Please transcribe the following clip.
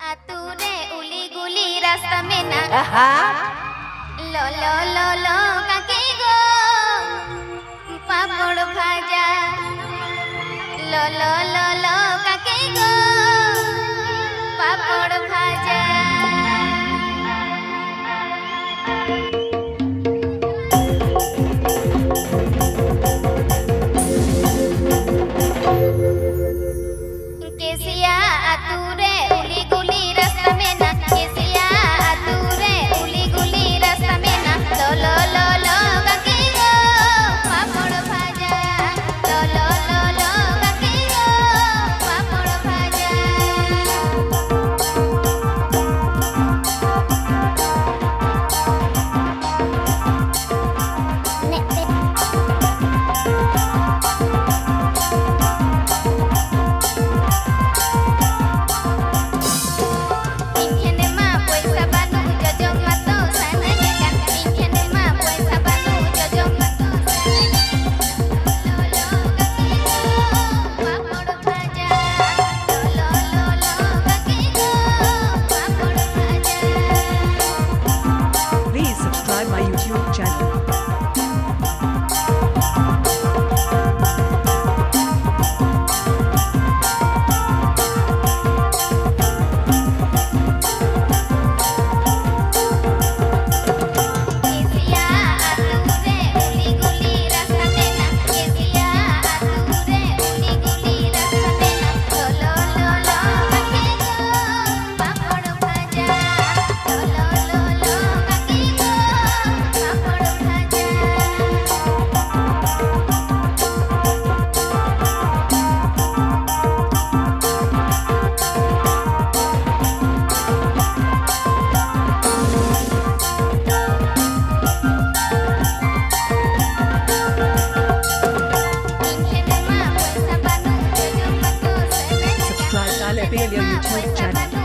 आतुरे उली गुली रास्ता में ना लो लो लो लो काके गो पापड़ भाजा लो लो लो लो काके गो पापड़ भाजा केसिया आतुरे उली गुली रास्ता में ना केसिया आतुरे उली गुली रास्ता में ना लो लो लो लो काके गो पापड़ भाजा लो लो लो लो काके गो पापड़ भाजा Please subscribe my YouTube channel. केसिया आतुरे उली गुली रास्ता में ना केसिया आतुरे उली गुली रास्ता में ना लो लो लो लो काके गो पापड़ भाजा लो लो लो लो काके गो पापड़ भाजा Subscribe Talebelia YouTube channel.